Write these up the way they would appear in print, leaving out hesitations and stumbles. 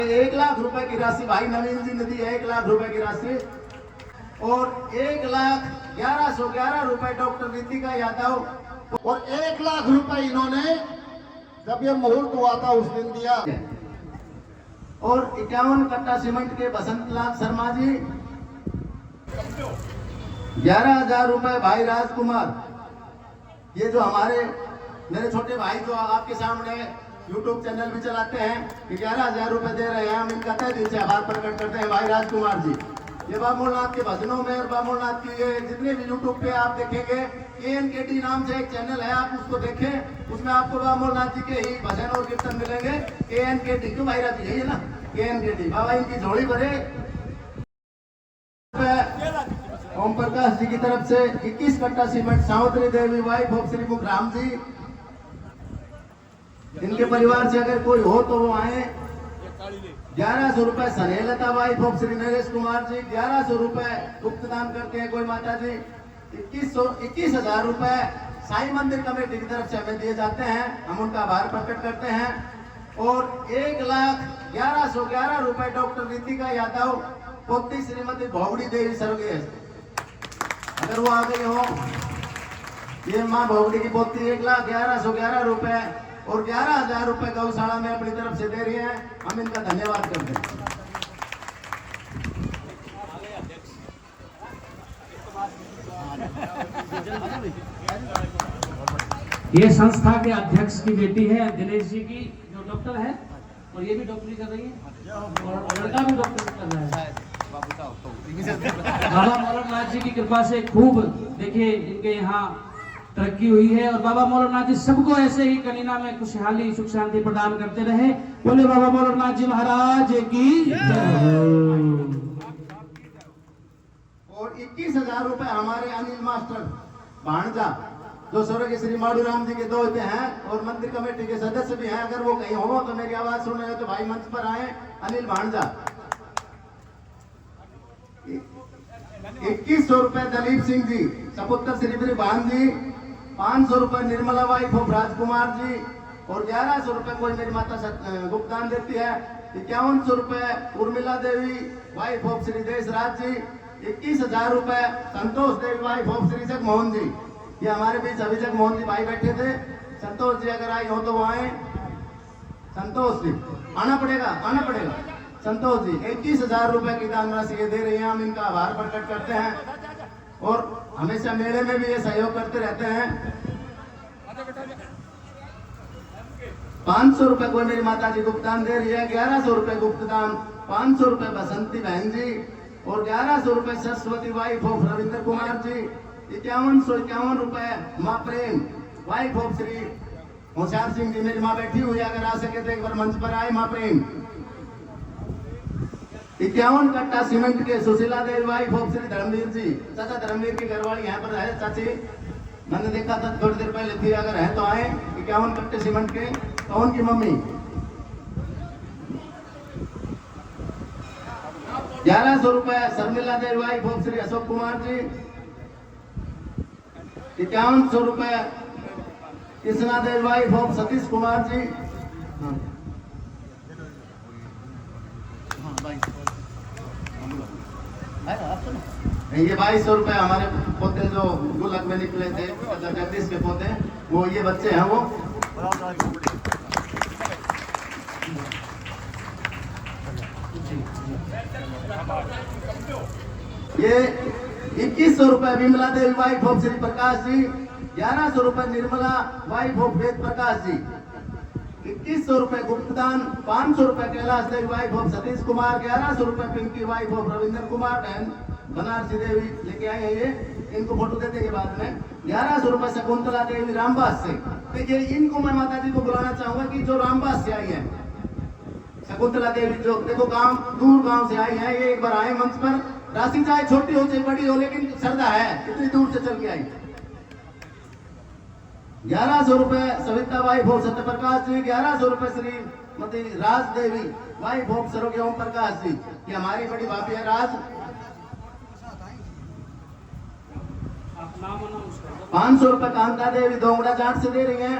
1,00,000 रुपए की राशि भाई नवीन जी ने दी है, 1,00,000 रुपए की राशि। और 1,11,11 रुपए डॉक्टर रितिका यादव, और 1,00,000 रुपए इन्होंने जब ये मुहूर्त हुआ था उस दिन दिया। और 51 कट्टा सीमेंट के बसंत लाल शर्मा जी, 11,000 रुपए भाई राजकुमार। ये जो हमारे मेरे छोटे भाई जो आपके सामने YouTube चैनल भी चलाते हैं, 11,000 रुपए दे रहे हैं, हम इनका तहे दिल से आभार प्रकट करते हैं भाई राजकुमार जी। ये बाबूलनाथ के भजनों में और बाबूलनाथ की ये जितने भी YouTube पे आप देखेंगे, KNKT नाम से एक चैनल है, आप उसको देखें, उसमें आपको बाबूलनाथ जी के ही भजन और कीर्तन मिलेंगे। KNKT क्यों भाई राजी है ना, KNKT बाबा इनकी झोली भरे। ओम प्रकाश जी की तरफ से 21 कट्टा cement Savitri Devi wife of Shri Mukhram ji. इनके परिवार से अगर कोई हो तो वो आए। 1100 रुपए सनेलता वाइफ ऑफ श्री नरेश कुमार जी, 1100 रुपए गुप्त दान करते हैं कोई माता जी। 21,000 रुपए साईं मंदिर कमेटी की तरफ से हमें दिए जाते हैं, हम उनका आभार प्रकट करते हैं। और 1,11,11 रुपए डॉक्टर रितिका यादव, पोती श्रीमती भोगड़ी देवी स्वर्गीय, अगर वो आ गई हो, ये माँ भोगड़ी की पोती 1,11,11 रुपए और 11,000 रुपए गौशाला में अपनी तरफ से दे रही है, हम इनका धन्यवाद करते हैं। ये संस्था के अध्यक्ष की बेटी है दिनेश जी की, जो डॉक्टर है, और ये भी डॉक्टरी कर रही है, और लड़का भी डॉक्टरी कर रहा है। बाबा मौलानाथ जी की कृपा से खूब देखिए इनके यहाँ तरक्की हुई है, और बाबा मौलानाथ जी सबको ऐसे ही कनीना में खुशहाली सुख शांति प्रदान करते रहे। बोले बाबा मौलानाथ जी महाराज की जय। और 21,000 रुपए हमारे अनिल मास्टर भाणजा, जो स्वर्गीय श्री माडूराम जी के दोस्त हैं और मंदिर कमेटी के सदस्य भी हैं, अगर वो कहीं हो तो मेरी आवाज सुन रहे हो तो भाई मंच पर आए। अनिल भाणजा 2100 रुपए दलीप सिंह जी, सपुत्र श्री भान जी, 500 रुपए निर्मला वाइफ ऑफ राजकुमार जी, और 1100 रुपए कोई मेरी माता भुगतान देती है। 5100 रुपए उर्मिला देवी वाइफ ऑफ श्री देशराज जी, 21,000 रुपए संतोष देवी वाइफ ऑफ श्री जगमोहन जी। ये हमारे बीच अभी जगमोहन जी भाई बैठे थे, संतोष जी अगर आई हो तो वो आए। संतोष जी आना पड़ेगा। संतोष जी 21,000 रुपए की दान राशि ये दे रही हैं, हम इनका आभार प्रकट करते हैं। और हमेशा मेले में भी ये सहयोग करते रहते हैं। 500 रुपए कोई मेरी माता जी गुप्तदान दे रही है, 1100 रुपए गुप्तदान, 500 रुपए बसंती बहन जी, और 1100 रुपए सरस्वती वाइफ ऑफ रविंद्र कुमार जी, 5151 रुपए माँ प्रेम वाइफ ऑफ श्री होशियार सिंह जी। मेरी माँ बैठी हुई है, अगर आ सके तो एक बार मंच पर आए माँ प्रेम। 51 कट्टा सीमेंट के सुशीला देवी वाइफ ऑफ श्री धर्मवीर जी। चाचा धर्मवीर की घरवाली यहाँ पर है, चाची मैंने देखा था थोड़ी देर पहले थी, अगर है तो आए। 51 कट्टे सीमेंट के, तो उनकी मम्मी 1100 रुपए शर्मिला देवी वाइफ ऑफ श्री अशोक कुमार जी, 5100 रुपए कृष्णा देवी वाइफ ऑफ सतीश कुमार जी, ये 2200 रुपए हमारे पोते जो गुलक में निकले थे, जगदीश के पोते, वो ये बच्चे हैं वो। ये 2100 रुपए विमला देवी वाइफ ऑफ श्री प्रकाश जी, 1100 रुपए निर्मला वाइफ ऑफ वेद प्रकाश जी, 2100 रुपए गुप्तदान, 500 रुपए कैलाश देवी वाइफ ऑफ सतीश कुमार, 1100 रुपए पिंकी वाइफ ऑफ रविंद्र कुमार बहन बनारसी देवी लेके आए हैं, ये इनको फोटो देते के बाद में। 1100 रुपए शकुंतला देवी रामबास से। देखिए इनको मैं माता जी को बुलाना चाहूंगा कि जो रामबास से आई है, शकुंतला देवी जो देखो दूर गांव से आई है, ये एक बार आए मंच पर। राशि चाहे छोटी हो चाहे बड़ी हो, लेकिन श्रद्धा है, इतनी दूर से चल के आई। 1100 रुपए सविता वाइफ ऑफ सत्य प्रकाश जी, 1100 रुपए श्रीमती राज देवी वाइफ ऑफ स्वर्गीय ओम प्रकाश जी, ये हमारी बड़ी भाभी है राज। 500 रुपए कांता देवी दोंगड़ा जाट से दे रही है।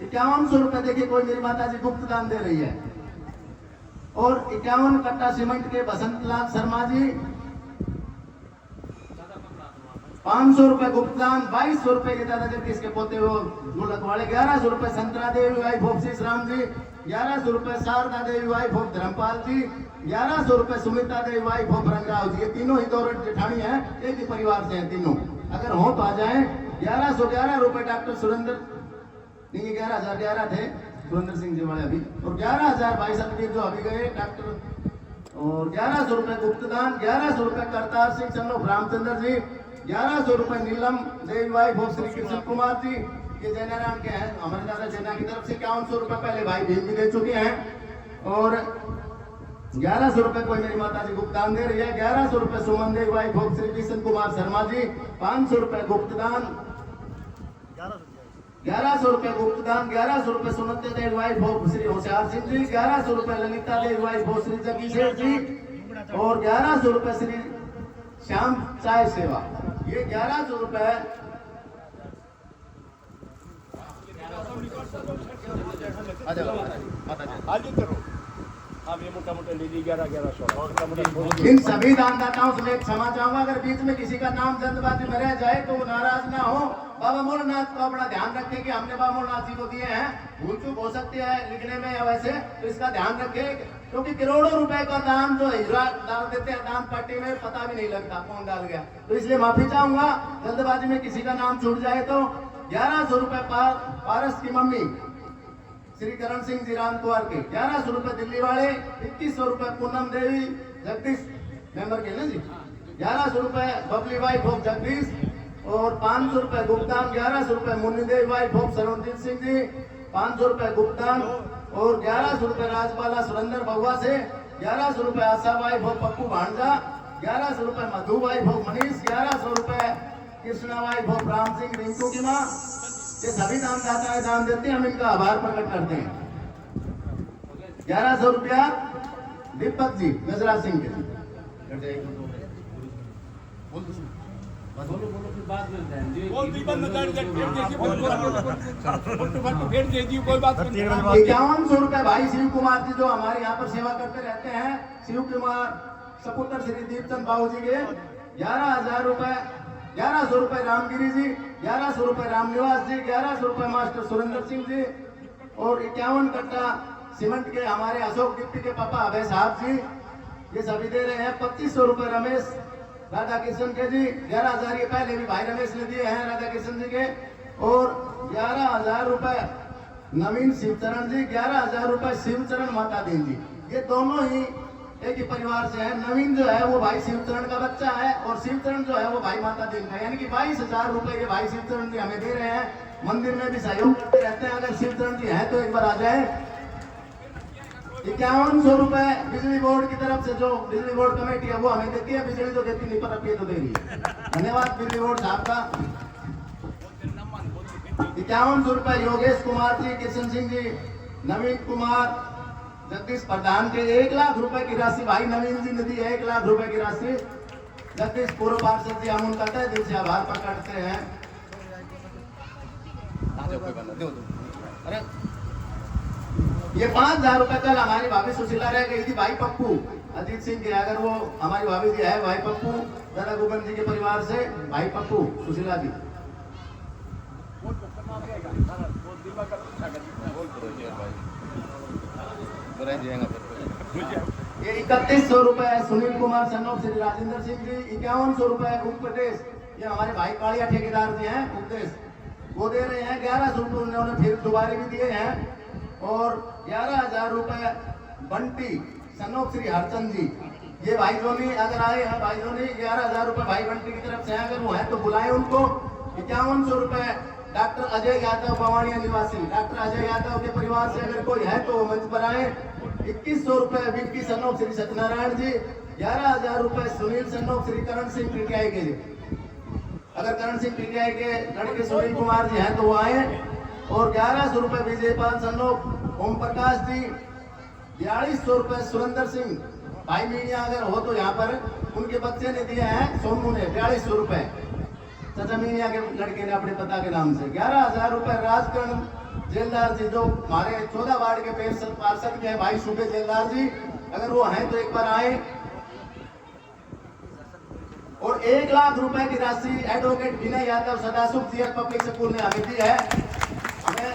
5100 रुपए देखिए कोई मेरी माता जी गुप्त दान दे रही है। और 51 कट्टा सीमेंट के बसंत लाल शर्मा जी 500 रुपए गुप्तान, 2200 रुपए के दादा जगदीश के पोते वो ढोलक वाले, 1100 रुपए संतरा देवी वाइफ ऑफ शीश राम जी, 1100 रुपए शारदा देवी वाइफ ऑफ धर्मपाल जी, 1100 रुपए सुमिता देवी वाइफ ऑफ रंगराव जी। ये तीनों ही दौरट जेठानी है, एक ही परिवार से हैं तीनों, अगर हो तो आ जाए। 1111 रुपए डॉक्टर सुरेंद्र, नहीं 11,011 थे सुरेंद्र सिंह जी वाले अभी, और 11,000 भाई सतवीर जो अभी गए डॉक्टर, और 1100 रुपए गुप्तदान, 1100 रुपए करतार सिंह सन ऑफ रामचंद्र जी, 1100 रुपए नीलम देवी वाइफ ऑफ श्री कृष्ण कुमार जी, ये जैनाराम के हैं, हमारे दादा जैना की तरफ से 5100 रुपए पहले भाई भीम भी दे चुके हैं, और 1100 रुपए कोई मेरी माता जी गुप्तदान दे रही है। 1100 रुपए सुमन देवी वाइफ ऑफ श्री कृष्ण कुमार शर्मा जी, 500 रुपए गुप्तदान, 1100 रुपए गुप्तदान, 1100 रुपए सुनते देवी वाइफ ऑफ श्री होशियार सिंह जी, 1100 रुपए ललिता देवी वाइफ ऑफ श्री जगी सेठ जी, और 1100 रुपए श्री श्याम चाय सेवा। ये 1100 रुपए इन सभी दानदाताओं से मैं क्षमा चाहूंगा, अगर बीच में किसी का नाम जल्दबाजी में रह जाए तो वो नाराज ना हो। बाबा मोलनाथ का बड़ा ध्यान रखें कि हमने बाबा मोलनाथ जी को दिए हैं, भूल चूक हो सकती है लिखने में या वैसे, तो इसका ध्यान रखें, क्योंकि करोड़ों रुपए का दान जो हिजरा डाल देते हैं दान पट्टी में, पता भी नहीं लगता कौन डाल गया, तो इसलिए माफी चाहूंगा जल्दबाजी में किसी का नाम छूट जाए तो। 1100 रुपए पारस की मम्मी श्री करण सिंह जी राम कुमार के, 1100 रुपए दिल्ली वाले, 2100 रुपए पूनम देवी जगदीश मेंबर के ना जी, 1100 रुपए बबली वाइफ ऑफ जगदीश, और 500 रुपए गुप्तान, 1100 रुपए मुन्नी देवी वाइफ ऑफ सरवनजीत सिंह जी, 500 रुपए गुप्तान, और 1100 रुपए राजपाला सुरेंद्र बहुआ से, 1100 रुपए आशा वाइफ ऑफ पप्पू भांजा, 1100 रुपए मधु वाइफ ऑफ मनीष, 1100 रुपए कृष्णा वाइफ ऑफ राम सिंह रिंकू की माँ। ये सभी दानदाता दान देते हैं, हम इनका आभार प्रकट करते हैं। 1100 रुपया दीपक जी नजरा सिंह के, इक्यावन सौ रुपए भाई शिव कुमार जी जो हमारे यहाँ पर सेवा करते रहते हैं, शिव कुमार सपुत्र श्री दीपचंद बाबू जी के 11,000 रुपए, 1100 रुपए रामगिरी जी, 1100 रुपए रामनिवास जी, 1100 रुपए मास्टर सुरेंद्र सिंह जी, और 51 कट्टा सीमेंट के हमारे अशोक दीप्ति के पापा अभय साहब जी, ये सभी दे रहे हैं। 2500 रुपए रमेश राधा किशन के जी, 11,000 ये पहले भी भाई रमेश ने दिए हैं राधा किशन जी के, और 11,000 रुपए नवीन शिवचरण जी, 11,000 रुपए शिवचरण माता दीन जी, ये दोनों ही एक ही परिवार से है। नवीन जो है वो भाई शिवचरण का बच्चा है, और शिवचरण जो है वो भाई माता दीन का, यानी कि 22,000 रुपए ये भाई शिवचरण जी हमें दे रहे हैं। मंदिर में भी सहयोग करते रहते हैं, अगर शिवचरण जी है तो एक बार आ जाए। 5100 रुपए बिजली बोर्ड की तरफ से, जो बिजली बोर्ड कमेटी है वो हमें देती है, बिजली जो देती नहीं पर ये तो दे रही है, धन्यवाद बिजली बोर्ड साहब का। 5100 रुपए योगेश कुमार जी, किशन सिंह जी, नवीन कुमार जगदीश प्रधान के 1 लाख रुपए की राशि भाई नवीन जी ने दी है, 1 लाख रुपए की राशि। जगदीश पूर्व पार्षद जी हम उनका तहे दिल से आभार प्रकट करते हैं। अरे ये 5,000 रुपए कल हमारी भाभी सुशीला रह गई थी भाई पप्पू अजीत सिंह के, अगर वो हमारी भाभी जी है भाई पप्पू दादा गोविंद जी के परिवार से, भाई पप्पू सुशीला जी। ये 3100 रुपए सुनील कुमार सन्नोफ श्री राजेंद्र सिंह जी, 5100 रुपए उपदेश, ये हमारे भाई कालिया ठेकेदार जी हैं उपदेश, वो दे रहे हैं। 1100 रुपए उन्होंने फिर दोबारा भी दिए हैं, और 11,000 रुपए बंटी सन्नोफ श्री हरचंद जी, ये भाई जोनी अगर आए हैं भाई जोनी, 11,000 रुपए भाई बंटी की तरफ से, अगर वो है तो बुलाएं उनको। 5100 रुपए डॉक्टर अजय यादव बवानिया निवासी, डॉक्टर अजय यादव के परिवार से अगर कोई है तो वो मंच पर आए। 2100 रुपए विक्की सन्नोफ श्री सत्यनारायण जी, 11,000 रुपए सुनील सन्नोफ श्री करण सिंह पीटीआई के, अगर करण सिंह पीटीआई के लड़के सुनील कुमार जी हैं तो वो आए। और 1100 रुपए विजयपाल सन्नोफ ओम प्रकाश जी, 4200 रुपए सुरेंद्र सिंह भाई मीडिया अगर हो तो यहाँ पर उनके बच्चे ने दिए हैं, सोमू ने 4200 रुपए, चाचा मीनिया के लड़के ने अपने पिता के नाम से। 11,000 रुपए राजकरण जेलदार जी जो हमारे 14 वार्ड के पार्षद के हैं भाई सूबे जेलदार जी, अगर वो हैं तो एक बार आए। और 1 लाख रुपए की राशि एडवोकेट विनय यादव सदासुख जी पब्लिक स्कूल ने हमें दी है। हमें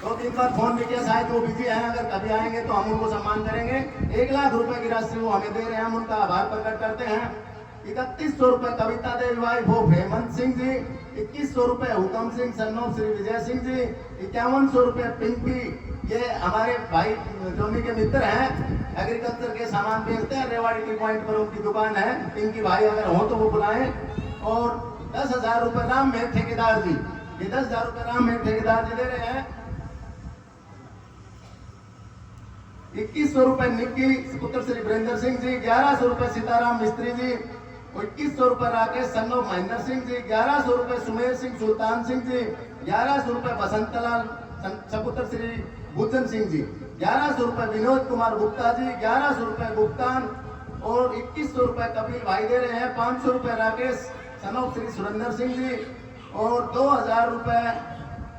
2-3 बार फोन भी किया, शायद वो बिजी हैं, अगर कभी आएंगे तो हम उनको सम्मान करेंगे। 1 लाख रुपए की राशि वो हमें दे रहे हैं, हम उनका आभार प्रकट करते हैं। 3100 रुपए कविता देवी वाइफ ऑफ हेमंत सिंह जी, 2100 रुपए हुकम सिंह सन ऑफ श्री विजय सिंह जी, 5100 रुपए पिंकी, ये हमारे भाई जोनी के मित्र हैं, एग्रीकल्चर के सामान बेचते हैं, रेवाड़ी टी पॉइंट पर उनकी दुकान है। पिंकी भाई अगर हो तो वो बुलाएं। और 10,000 रुपए राम मेघ ठेकेदार जी, ये 10,000 रुपए राम मेघ ठेकेदार जी दे रहे हैं। 2100 रुपए निक्की पुत्र श्री वीरेंद्र सिंह जी, 1100 रुपए सीताराम मिस्त्री जी, 2100 रुपए राकेश सन ऑफ महेंद्र सिंह जी, 1100 रुपए सुमेर सिंह सुल्तान सिंह जी, 1100 रुपए बसंतलाल सपुत्र श्री भूषण सिंह जी, 1100 रुपए विनोद कुमार गुप्ता जी, 1100 रुपए भुगतान। और 2100 रुपए कपिल भाई दे रहे हैं, 500 रुपए राकेश सन ऑफ श्री सुरेंद्र सिंह जी, और 2000 रुपए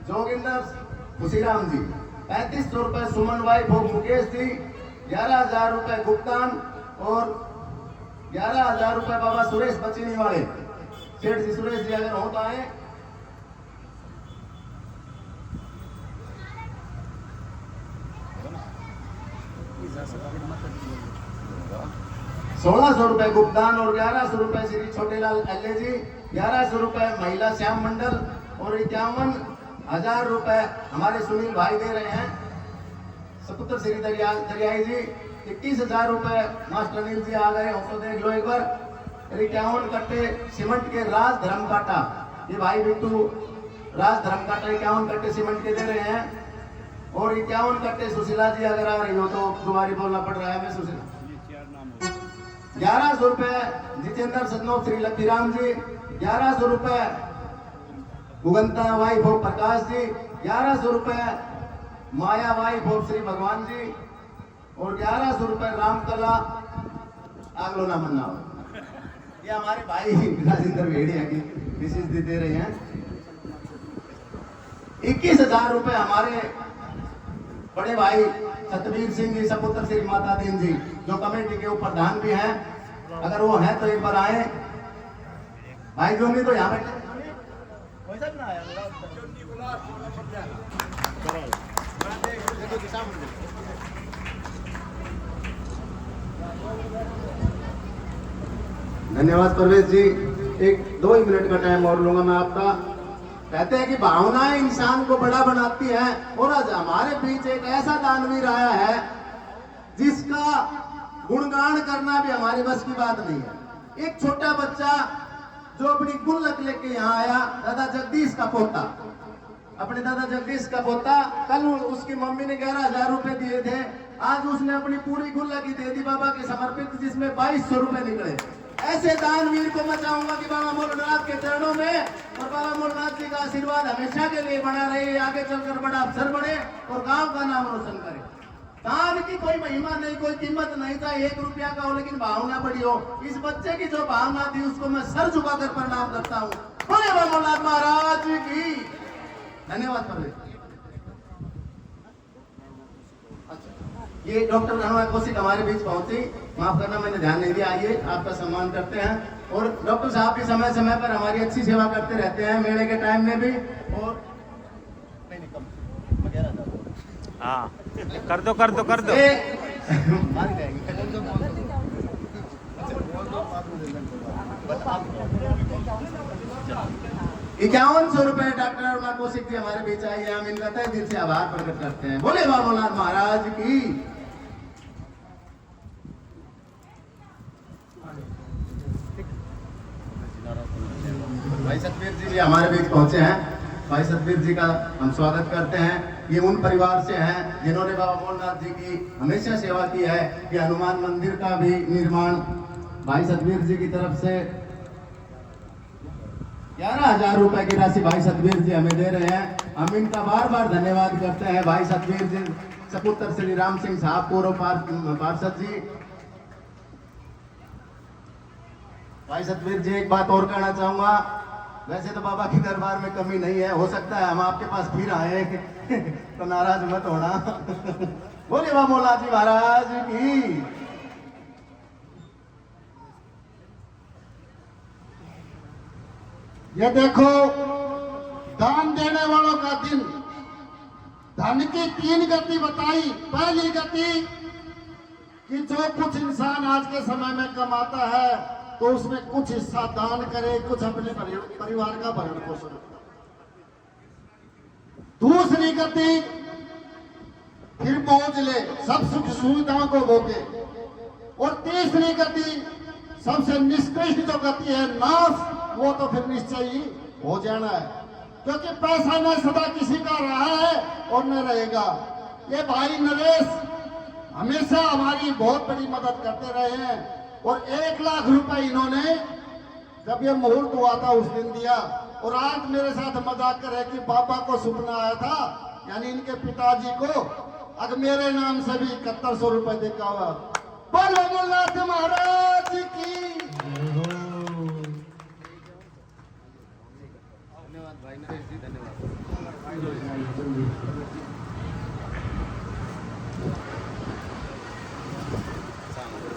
जोगिंदर खुशीराम जी, 3500 रुपए सुमन वाइफ ऑफ मुकेश जी, 11,000 रुपए भुगतान। और 11,000 रुपए बाबा सुरेश बचीनी वाले सेठ जी, सुरेश जी अगर हो तो आए। 1600 रुपए भुगतान और 1100 रुपए श्री छोटेलाल एल्ले जी, 1100 रुपए महिला श्याम मंडल, और 51,000 रुपए हमारे सुनील भाई दे रहे हैं, सपुत्र श्री दरियाई जी, 21,000 रुपए मास्टर अनिल जी आ गए हो तो देख लो एक बार। 51 कट्टे सीमेंट के राज धर्मकाटा, ये भाई बिट्टू राज धर्मकाटा 51 कट्टे सीमेंट के दे रहे हैं। और 51 कट्टे सुशीला जी अगर आ रही हो तो दोबारा बोलना पड़ रहा है मैं सुशीला। 1100 रुपए जितेंद्र सदनों श्री लक्ष्मीराम जी, 1100 रुपए उगंता वाइफ ऑफ प्रकाश जी, 1100 रुपए माया वाइफ ऑफ श्री भगवान जी, और 1100 रुपए रामकला आगलो ना मन्ना। ये हमारे भाई राजेंद्र भेड़िया की विशेष दे रहे हैं। 21,000 रुपए हमारे बड़े भाई सतवीर सिंह जी सपुत्र श्री माता दीन जी, जो कमेटी के ऊपर प्रधान भी हैं, अगर वो हैं तो एक बार आए। भाई जो नहीं तो यहाँ बैठे धन्यवाद परवेश जी। 1-2 मिनट का टाइम और लूंगा मैं आपका। कहते हैं कि भावनाएं इंसान को बड़ा बनाती हैं, और आज हमारे बीच एक ऐसा दानवीर आया है जिसका गुणगान करना भी हमारे बस की बात नहीं है। एक छोटा बच्चा जो अपनी गुल्लक लेके यहाँ आया, दादा जगदीश का पोता, अपने दादा जगदीश का पोता, कल उसकी मम्मी ने 11,000 रुपए दिए थे, आज उसने अपनी पूरी गुल्लक ही दे दी बाबा के समर्पित, जिसमें 2200 रुपए निकले। ऐसे दानवीर को मैं चाहूंगा कि बाबा मोलनाथ के चरणों में, और बाबा मोलनाथ जी का आशीर्वाद हमेशा के लिए बना रहे, आगे चलकर बड़ा अफसर बने और गांव का नाम रोशन करे। दान की कोई महिमा नहीं, कोई कीमत नहीं था, 1 रुपया का हो, लेकिन भावना बड़ी हो। इस बच्चे की जो भावना थी उसको मैं सर झुकाकर प्रणाम करता हूँ। बोले बाबा मोलनाथ महाराज की धन्यवाद। ये डॉक्टर रणवा कौशिक हमारे बीच पहुंची, माफ करना मैंने ध्यान नहीं दिया। आइए आपका सम्मान करते हैं। और डॉक्टर साहब भी समय समय पर हमारी अच्छी सेवा करते रहते हैं, मेले के टाइम में भी। और हाँ कर दो कर दो कर दो। 5100 रुपए डॉक्टर अरुणा कौशिक जी हमारे बीच आइए, हम इनका तहे दिल से आभार प्रकट करते हैं। बोले बाबा मोलनाथ महाराज की। भाई सतवीर जी भी हमारे बीच पहुंचे हैं। भाई सतवीर जी का हम स्वागत करते हैं। ये उन परिवार से हैं जिन्होंने बाबा मोलनाथ जी की हमेशा सेवा की है। कि हनुमान मंदिर का भी निर्माण भाई सतवीर जी की तरफ से 11,000 रुपए की राशि भाई सतवीर जी हमें दे रहे हैं। हम इनका बार बार धन्यवाद करते हैं। भाई सतवीर जी सपुत्र श्री राम सिंह साहब पूर्व पार्षद जी। भाई सतवीर जी एक बात और कहना चाहूंगा, वैसे तो बाबा की दरबार में कमी नहीं है, हो सकता है हम आपके पास फिर आए तो नाराज मत होना। बोले बाबा मौला जी महाराज की। ये देखो, दान देने वालों का दिन। धन की 3 गति बताई। पहली गति कि जो कुछ इंसान आज के समय में कमाता है तो उसमें कुछ हिस्सा दान करे, कुछ अपने परिवार का भरण पोषण करे। दूसरी गति फिर मौज ले, सब सुख सुविधाओं को भोगे। और तीसरी गति सबसे निष्कृष्ट जो गति है नाश, वो तो फिर निश्चय ही हो जाना है, क्योंकि पैसा न सदा किसी का रहा है और न रहेगा। ये भाई नरेश हमेशा हमारी बहुत बड़ी मदद करते रहे हैं और 1 लाख रुपए इन्होंने जब ये मुहूर्त हुआ था उस दिन दिया। और आज मेरे साथ मजाक करे कि बाबा को सपना आया था, यानी इनके पिताजी को, अब मेरे नाम से भी 7100 रुपए देखा हुआ। बोलो मुल्ला महाराज की। धन्यवाद भाई नरेश जी, धन्यवाद।